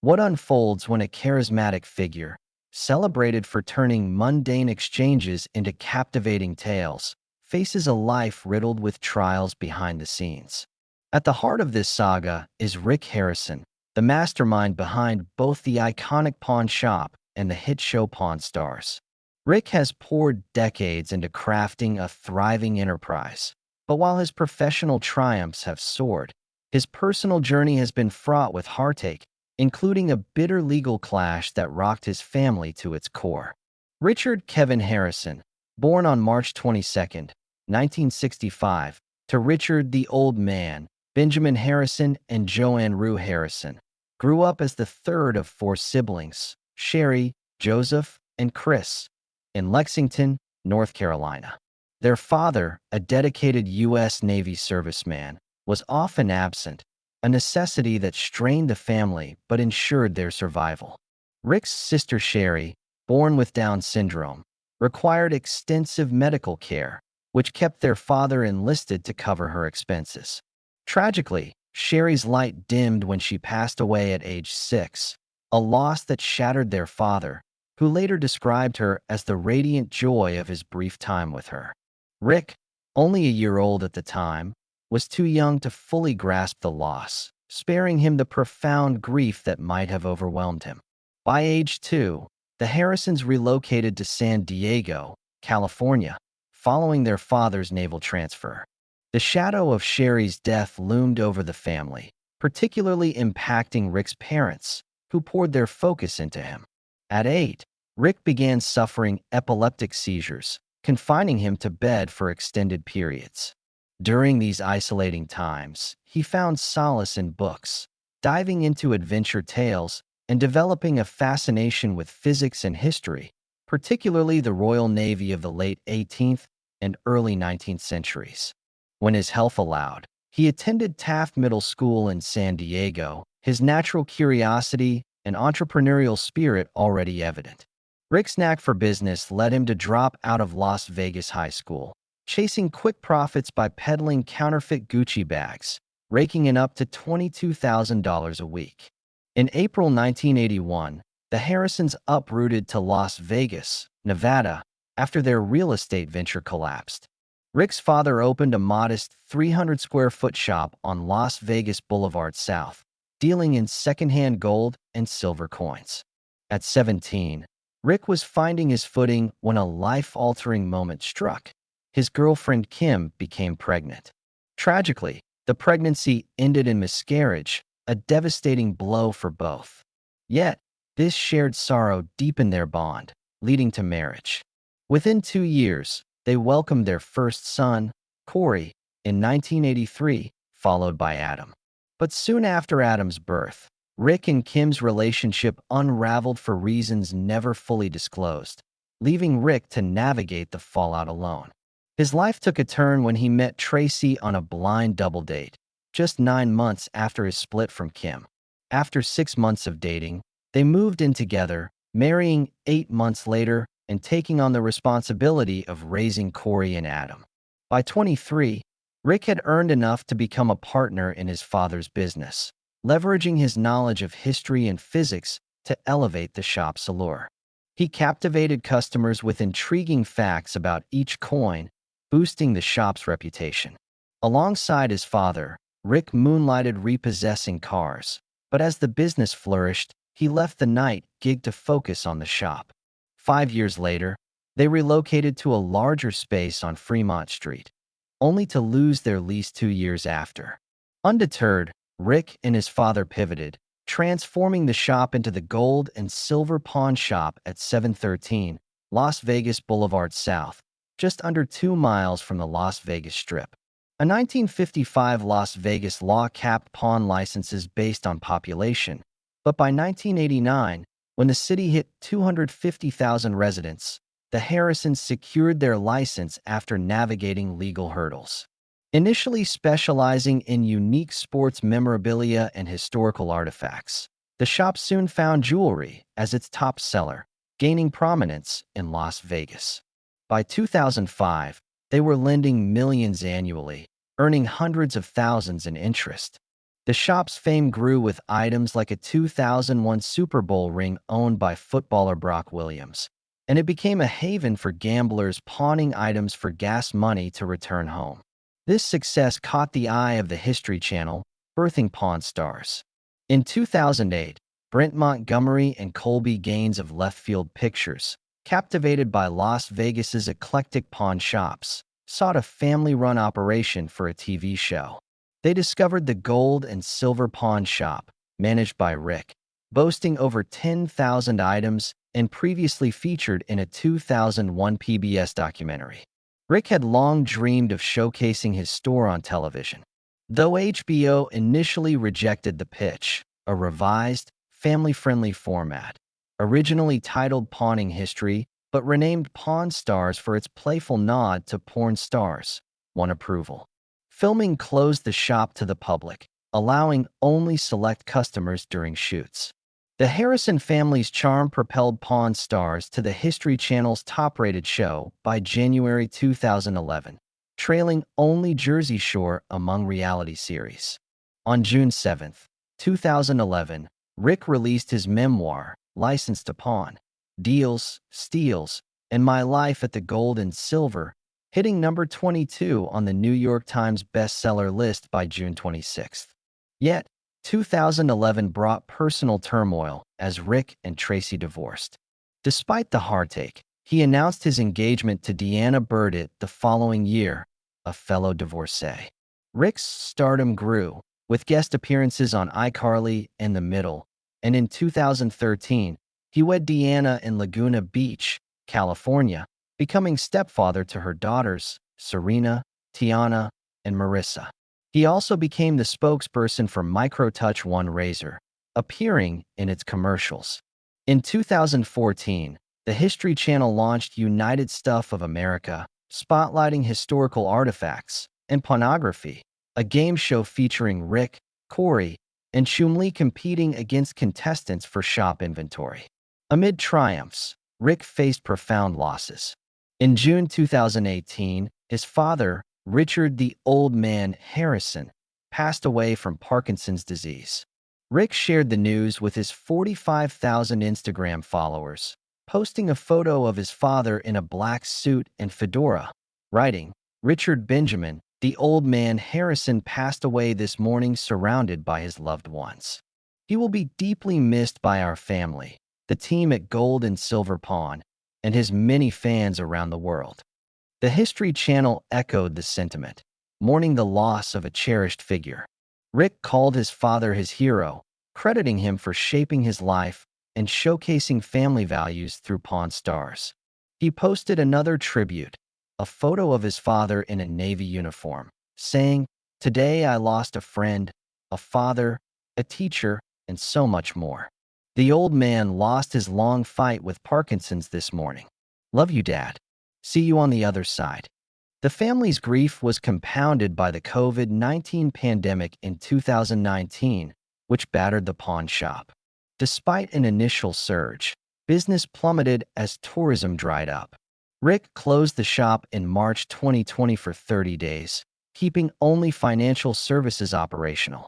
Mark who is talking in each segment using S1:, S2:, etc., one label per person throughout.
S1: What unfolds when a charismatic figure, celebrated for turning mundane exchanges into captivating tales, faces a life riddled with trials behind the scenes? At the heart of this saga is Rick Harrison, the mastermind behind both the iconic pawn shop and the hit show Pawn Stars. Rick has poured decades into crafting a thriving enterprise, but while his professional triumphs have soared, his personal journey has been fraught with heartache, including a bitter legal clash that rocked his family to its core. Richard Kevin Harrison, born on March 22, 1965, to Richard the Old Man, Benjamin Harrison, and Joanne Rue Harrison, grew up as the third of four siblings, Sherry, Joseph, and Chris, in Lexington, North Carolina. Their father, a dedicated U.S. Navy serviceman, was often absent, a necessity that strained the family but ensured their survival. Rick's sister Sherry, born with Down syndrome, required extensive medical care, which kept their father enlisted to cover her expenses. Tragically, Sherry's light dimmed when she passed away at age 6, a loss that shattered their father, who later described her as the radiant joy of his brief time with her. Rick, only a year old at the time, was too young to fully grasp the loss, sparing him the profound grief that might have overwhelmed him. By age 2, the Harrisons relocated to San Diego, California, following their father's naval transfer. The shadow of Sherry's death loomed over the family, particularly impacting Rick's parents, who poured their focus into him. At 8, Rick began suffering epileptic seizures, confining him to bed for extended periods. During these isolating times, he found solace in books, diving into adventure tales and developing a fascination with physics and history, particularly the Royal Navy of the late 18th and early 19th centuries. When his health allowed, he attended Taft Middle School in San Diego, his natural curiosity and entrepreneurial spirit already evident. Rick's knack for business led him to drop out of Las Vegas High School, chasing quick profits by peddling counterfeit Gucci bags, raking in up to $22,000 a week. In April 1981, the Harrisons uprooted to Las Vegas, Nevada, after their real estate venture collapsed. Rick's father opened a modest 300-square-foot shop on Las Vegas Boulevard South, dealing in secondhand gold and silver coins. At 17, Rick was finding his footing when a life-altering moment struck. His girlfriend Kim became pregnant. Tragically, the pregnancy ended in miscarriage, a devastating blow for both. Yet, this shared sorrow deepened their bond, leading to marriage. Within 2 years, they welcomed their first son, Corey, in 1983, followed by Adam. But soon after Adam's birth, Rick and Kim's relationship unraveled for reasons never fully disclosed, leaving Rick to navigate the fallout alone. His life took a turn when he met Tracy on a blind double date, just 9 months after his split from Kim. After 6 months of dating, they moved in together, marrying 8 months later and taking on the responsibility of raising Corey and Adam. By 23, Rick had earned enough to become a partner in his father's business, leveraging his knowledge of history and physics to elevate the shop's allure. He captivated customers with intriguing facts about each coin, boosting the shop's reputation. Alongside his father, Rick moonlighted repossessing cars, but as the business flourished, he left the night gig to focus on the shop. 5 years later, they relocated to a larger space on Fremont Street, only to lose their lease 2 years after. Undeterred, Rick and his father pivoted, transforming the shop into the gold and silver pawn shop at 713 Las Vegas Boulevard South, just under 2 miles from the Las Vegas Strip. A 1955 Las Vegas law capped pawn licenses based on population, but by 1989, when the city hit 250,000 residents, the Harrisons secured their license after navigating legal hurdles. Initially specializing in unique sports memorabilia and historical artifacts, the shop soon found jewelry as its top seller, gaining prominence in Las Vegas. By 2005, they were lending millions annually, earning hundreds of thousands in interest. The shop's fame grew with items like a 2001 Super Bowl ring owned by footballer Brock Williams, and it became a haven for gamblers pawning items for gas money to return home. This success caught the eye of the History Channel, birthing Pawn Stars. In 2008, Brent Montgomery and Colby Gaines of Left Field Pictures, captivated by Las Vegas's eclectic pawn shops, sought a family-run operation for a TV show. They discovered the Gold and Silver Pawn Shop, managed by Rick, boasting over 10,000 items and previously featured in a 2001 PBS documentary. Rick had long dreamed of showcasing his store on television. Though HBO initially rejected the pitch, a revised, family-friendly format, originally titled Pawning History but renamed Pawn Stars for its playful nod to porn stars, won approval. Filming closed the shop to the public, allowing only select customers during shoots. The Harrison family's charm propelled Pawn Stars to the History Channel's top-rated show by January 2011, trailing only Jersey Shore among reality series. On June 7, 2011, Rick released his memoir, License to Pawn: Deals, Steals, and My Life at the Gold and Silver, hitting number 22 on the New York Times bestseller list by June 26. Yet, 2011 brought personal turmoil as Rick and Tracy divorced. Despite the heartache, he announced his engagement to Deanna Burdett the following year, a fellow divorcee. Rick's stardom grew, with guest appearances on iCarly and The Middle, and in 2013, he wed Deanna in Laguna Beach, California, becoming stepfather to her daughters, Serena, Tiana, and Marissa. He also became the spokesperson for MicroTouch One Razor, appearing in its commercials. In 2014, the History Channel launched United Stuff of America, spotlighting historical artifacts and pornography, a game show featuring Rick, Corey, and Chumlee competing against contestants for shop inventory. Amid triumphs, Rick faced profound losses. In June 2018, his father, Richard the Old Man Harrison, passed away from Parkinson's disease. Rick shared the news with his 45,000 Instagram followers, posting a photo of his father in a black suit and fedora, writing, "Richard Benjamin, the old man Harrison passed away this morning surrounded by his loved ones. He will be deeply missed by our family, the team at Gold and Silver Pawn, and his many fans around the world." The History Channel echoed the sentiment, mourning the loss of a cherished figure. Rick called his father his hero, crediting him for shaping his life and showcasing family values through Pawn Stars. He posted another tribute, a photo of his father in a Navy uniform, saying, "Today I lost a friend, a father, a teacher, and so much more. The old man lost his long fight with Parkinson's this morning. Love you, Dad. See you on the other side." The family's grief was compounded by the COVID-19 pandemic in 2019, which battered the pawn shop. Despite an initial surge, business plummeted as tourism dried up. Rick closed the shop in March 2020 for 30 days, keeping only financial services operational.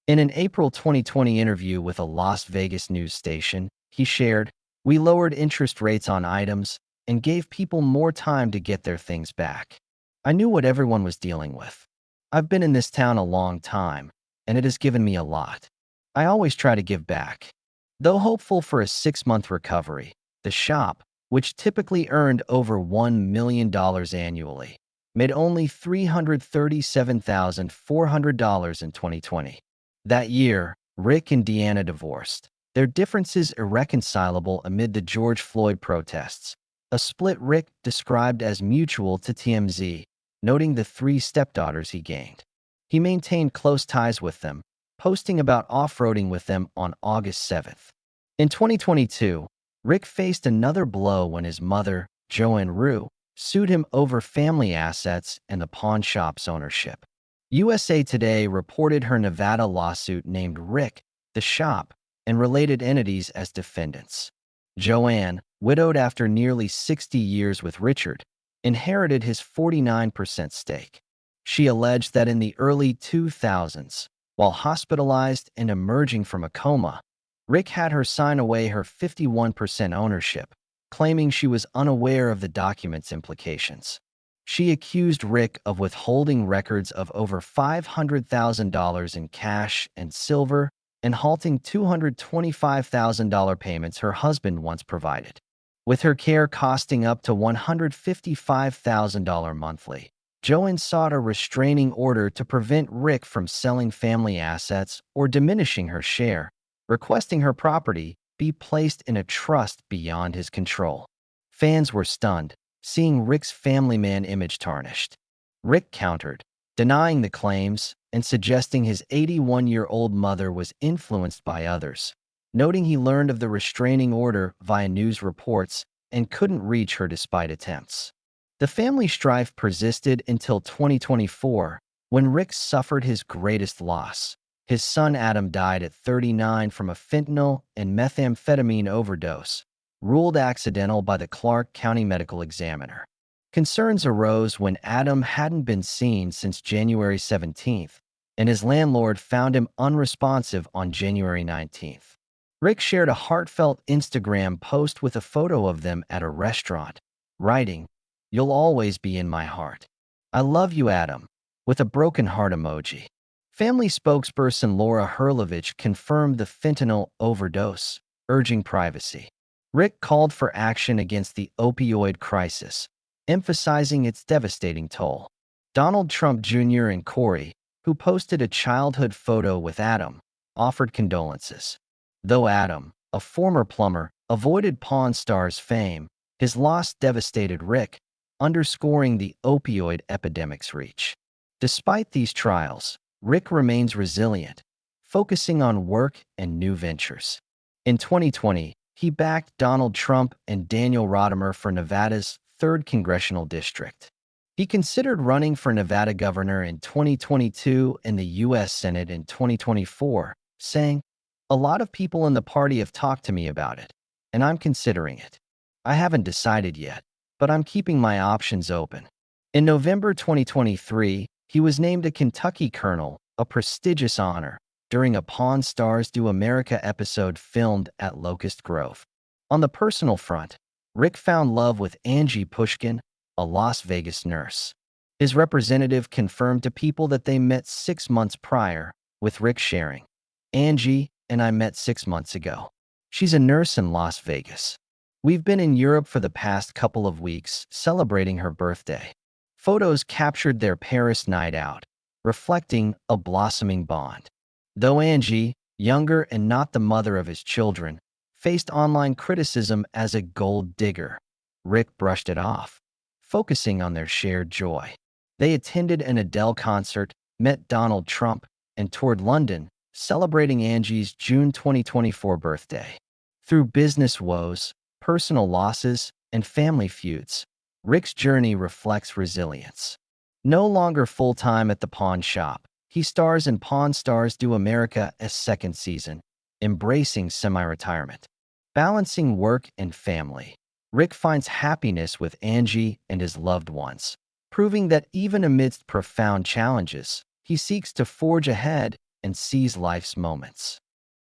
S1: In an April 2020 interview with a Las Vegas news station, he shared, "We lowered interest rates on items and gave people more time to get their things back. I knew what everyone was dealing with. I've been in this town a long time, and it has given me a lot. I always try to give back." Though hopeful for a 6-month recovery, the shop, which typically earned over $1 million annually, made only $337,400 in 2020. That year, Rick and Deanna divorced, their differences irreconcilable amid the George Floyd protests, a split Rick described as mutual to TMZ, noting the 3 stepdaughters he gained. He maintained close ties with them, posting about off-roading with them on August 7th. In 2022, Rick faced another blow when his mother, Joanne Rue, sued him over family assets and the pawn shop's ownership. USA Today reported her Nevada lawsuit named Rick, the shop, and related entities as defendants. Joanne, widowed after nearly 60 years with Richard, inherited his 49% stake. She alleged that in the early 2000s, While hospitalized and emerging from a coma, Rick had her sign away her 51% ownership, claiming she was unaware of the document's implications. She accused Rick of withholding records of over $500,000 in cash and silver and halting $225,000 payments her husband once provided, with her care costing up to $155,000 monthly. Joanne sought a restraining order to prevent Rick from selling family assets or diminishing her share, requesting her property be placed in a trust beyond his control. Fans were stunned, seeing Rick's family man image tarnished. Rick countered, denying the claims and suggesting his 81-year-old mother was influenced by others, noting he learned of the restraining order via news reports and couldn't reach her despite attempts. The family strife persisted until 2024, when Rick suffered his greatest loss. His son Adam died at 39 from a fentanyl and methamphetamine overdose, ruled accidental by the Clark County Medical Examiner. Concerns arose when Adam hadn't been seen since January 17th, and his landlord found him unresponsive on January 19th. Rick shared a heartfelt Instagram post with a photo of them at a restaurant, writing, "You'll always be in my heart. I love you, Adam," with a broken heart emoji. Family spokesperson Laura Herlovich confirmed the fentanyl overdose, urging privacy. Rick called for action against the opioid crisis, emphasizing its devastating toll. Donald Trump Jr. and Corey, who posted a childhood photo with Adam, offered condolences. Though Adam, a former plumber, avoided Pawn Stars fame, his loss devastated Rick, underscoring the opioid epidemic's reach. Despite these trials, Rick remains resilient, focusing on work and new ventures. In 2020, he backed Donald Trump and Daniel Rodimer for Nevada's 3rd Congressional District. He considered running for Nevada governor in 2022 and the U.S. Senate in 2024, saying, "A lot of people in the party have talked to me about it, and I'm considering it. I haven't decided yet, but I'm keeping my options open." In November 2023, he was named a Kentucky Colonel, a prestigious honor, during a Pawn Stars Do America episode filmed at Locust Grove. On the personal front, Rick found love with Angie Pushkin, a Las Vegas nurse. His representative confirmed to People that they met 6 months prior, with Rick sharing, "Angie and I met 6 months ago. She's a nurse in Las Vegas. We've been in Europe for the past couple of weeks, celebrating her birthday." Photos captured their Paris night out, reflecting a blossoming bond. Though Angie, younger and not the mother of his children, faced online criticism as a gold digger, Rick brushed it off, focusing on their shared joy. They attended an Adele concert, met Donald Trump, and toured London, celebrating Angie's June 2024 birthday. Through business woes, personal losses, and family feuds, Rick's journey reflects resilience. No longer full-time at the pawn shop, he stars in Pawn Stars Do America's 2nd season, embracing semi-retirement. Balancing work and family, Rick finds happiness with Angie and his loved ones, proving that even amidst profound challenges, he seeks to forge ahead and seize life's moments.